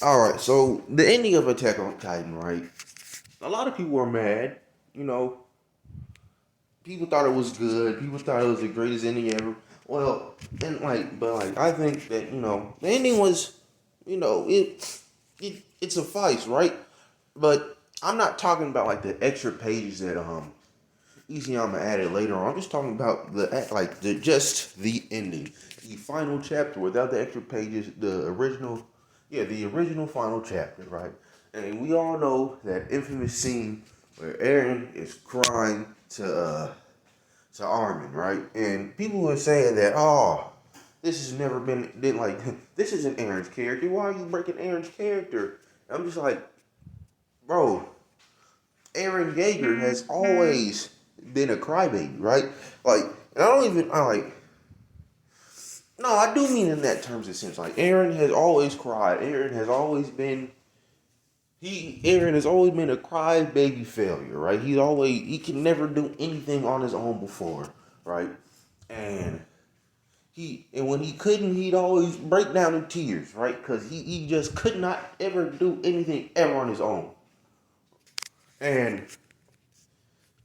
All right, so the ending of Attack on Titan, right? A lot of people were mad. You know, people thought it was good. People thought it was the greatest ending ever. Well, and but I think that the ending was, it sufficed, right? But I'm not talking about like the extra pages that Isayama added later on. I'm just talking about the just the ending, the final chapter without the extra pages, the original, yeah, the original final chapter, right? And we all know that infamous scene where Eren is crying to Armin, right? And people were saying that, oh, this has never been like this isn't Eren's character. Why are you breaking Eren's character? And I'm just like, bro, Eren Yeager has always been a crybaby, right? Like, and I don't even, I like, no, I do mean in that terms of sense. Like, Eren has always cried. Eren has always been a crybaby failure, right? He can never do anything on his own before, right? And and when he couldn't, he'd always break down in tears, right? Because he just could not ever do anything ever on his own. And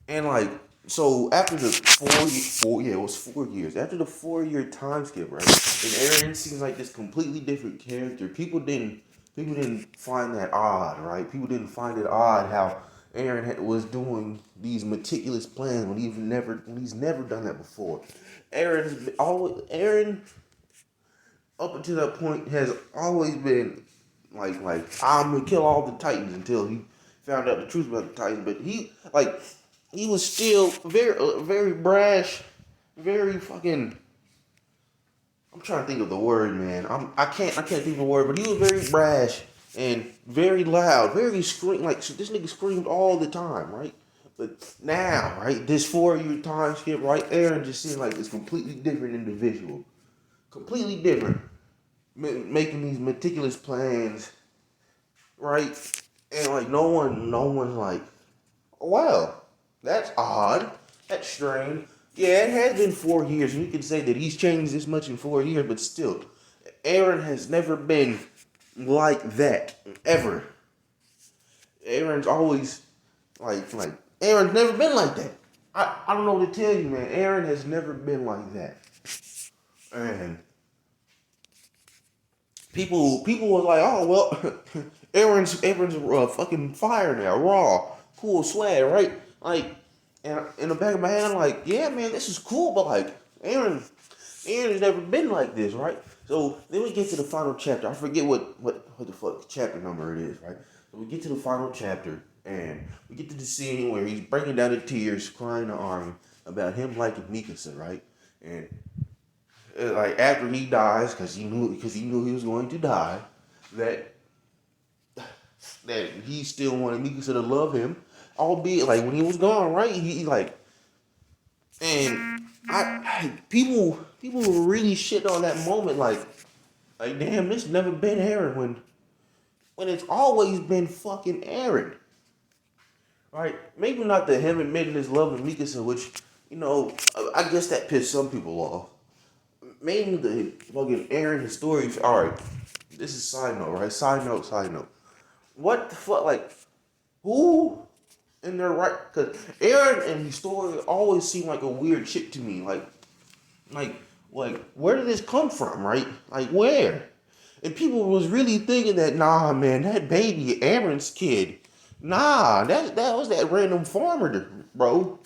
And like, so after the yeah, it was 4 years. After the 4 year time skip, right? And Eren seems like this completely different character. People didn't find that odd, right? People didn't find it odd how was doing these meticulous plans when he's never done that before. Eren up until that point has always been like I'm gonna kill all the Titans until he found out the truth about the Titans. But he was still very brash, very fucking. I'm trying to think of the word, man. I can't think of the word, but he was very brash and very loud, very scream like so this nigga screamed all the time, right? But now, right, this 4 year time skip, right, Eren just seemed like this completely different individual, completely different, making these meticulous plans, right? And like no one's like, well, that's odd. That's strange. Yeah, it has been 4 years, and you can say that he's changed this much in 4 years, but still, Eren has never been like that ever. Eren's always like Eren's never been like that. I don't know what to tell you, man. Eren has never been like that, and people were like, oh well, Aaron's fucking fire now, raw, cool swag, right? Like, and in the back of my head, I'm like, yeah, man, this is cool, but like, Aaron has never been like this, right? So then we get to the final chapter. I forget what the fuck chapter number it is, right? So we get to the final chapter, and we get to the scene where he's breaking down in tears, crying to Armin about him liking Mikasa, right? And like after he dies, because he knew he was going to die, that that he still wanted Mikasa to love him, albeit like when he was gone, right? He like, and people were really shit on that moment, like damn, this never been Eren when it's always been fucking Eren, right? Maybe not the him admitting his love of Mikasa, which I guess that pissed some people off. Maybe the fucking Eren his story. All right, this is side note, right? Side note. What the fuck, like who in their right? Because Eren and his story always seem like a weird shit to me. Like, where did this come from, right? Like, where? And people was really thinking that, nah, man, that baby Aaron's kid. Nah, that was that random farmer, bro.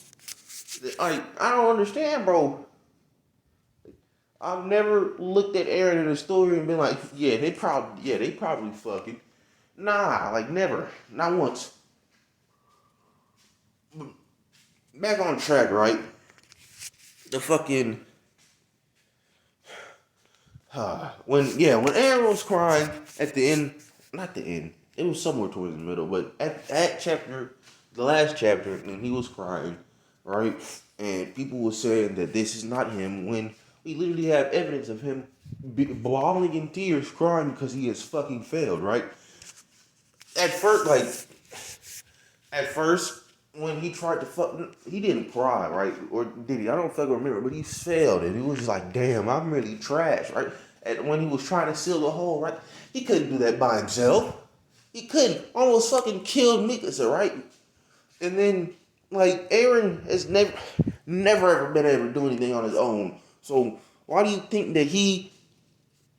Like, I don't understand, bro. I've never looked at Aaron in a story and been like, yeah, they probably fucking. Nah, like never, not once. Back on track, right? The fucking when Aaron was crying at the end, not the end, it was somewhere towards the middle, but at chapter, the last chapter, and he was crying, right? And people were saying that this is not him when we literally have evidence of him bawling in tears, crying because he has fucking failed, right? At first, when he tried to fuck, he didn't cry, right? Or did he? I don't fucking remember, but he failed, and he was just like, damn, I'm really trash, right? when he was trying to seal the hole, right? He couldn't do that by himself. He couldn't. Almost fucking killed Mikasa, right? And then, like, Eren has never ever been able to do anything on his own. So why do you think that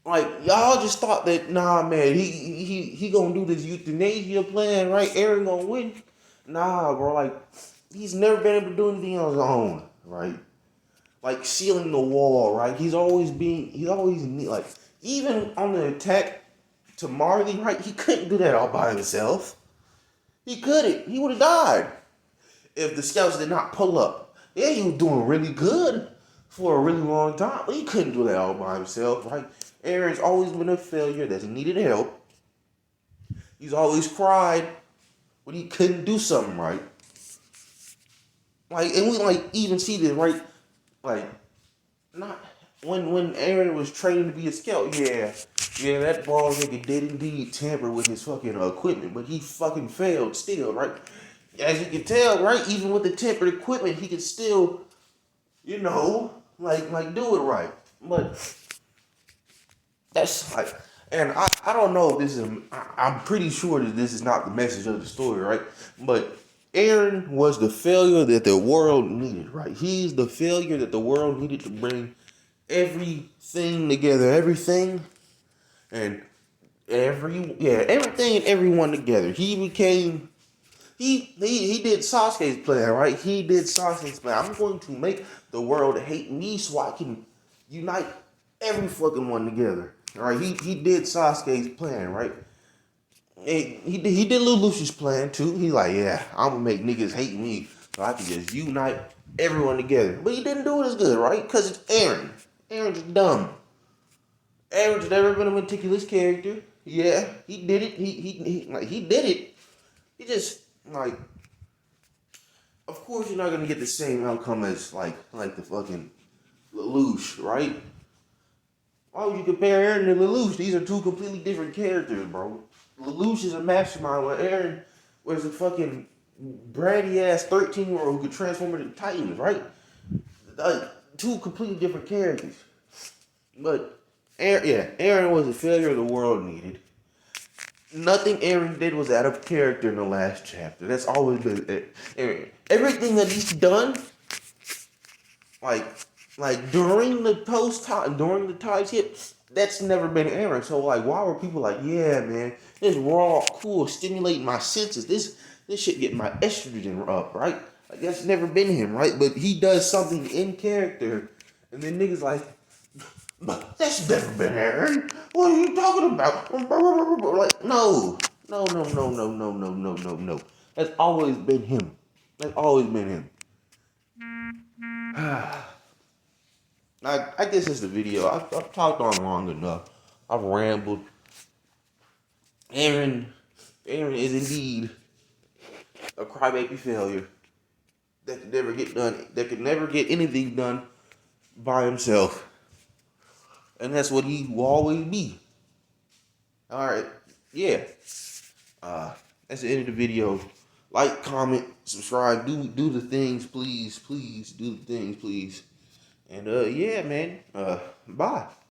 like, y'all just thought that, nah, man, he gonna do this euthanasia plan, right? Eren gonna win? Nah, bro, like, he's never been able to do anything on his own, right? Like, sealing the wall, right? He's always, like, even on the attack to Marley, right? He couldn't do that all by himself. He couldn't. He would have died if the scouts did not pull up. Yeah, he was doing really good for a really long time, but he couldn't do that all by himself, right? Eren's always been a failure that's needed help. He's always cried when he couldn't do something right. Like, and we like even see this, right? Like, not when Eren was training to be a scout, yeah, that bald nigga did indeed tamper with his fucking equipment, but he fucking failed still, right? As you can tell, right, even with the tempered equipment, he could still, like do it right. But that's like, and I don't know if this is, I'm pretty sure that this is not the message of the story, right? But Eren was the failure that the world needed, right? He's the failure that the world needed to bring everything together, everything and everything and everyone together. He became, he did Sasuke's plan, right? He did Sasuke's plan. I'm going to make the world hate me so I can unite every fucking one together. All right, he did Sasuke's plan, right? And he did Lil Lucius' plan too. He's like, yeah, I'm gonna make niggas hate me so I can just unite everyone together. But he didn't do it as good, right? Because it's Eren. Eren's dumb. Eren's never been a meticulous character. Yeah, he did it. He did it. He just like, of course you're not gonna get the same outcome as like the fucking Lelouch, right? Why would you compare Eren to Lelouch? These are two completely different characters, bro. Lelouch is a mastermind, while Eren was a fucking bratty ass 13-year-old who could transform into Titans, right? Like, two completely different characters. But Eren was a failure the world needed. Nothing Eren did was out of character in the last chapter. That's always been Eren. Everything that he's done, like during the tie tip, that's never been Eren. So like, why were people like, yeah, man, this raw, cool, stimulating my senses. This shit getting my estrogen up, right? Like, that's never been him, right? But he does something in character, and then niggas like, but that's never been Eren. What are you talking about? Like, no. That's always been him. That's always been him. I guess it's the video. I've talked on long enough. I've rambled. Eren is indeed a crybaby failure that could never get done. That could never get anything done by himself. And that's what he will always be. Alright, yeah. That's the end of the video. Like, comment, subscribe, do the things, please. Please do the things, please. And yeah, man. Bye.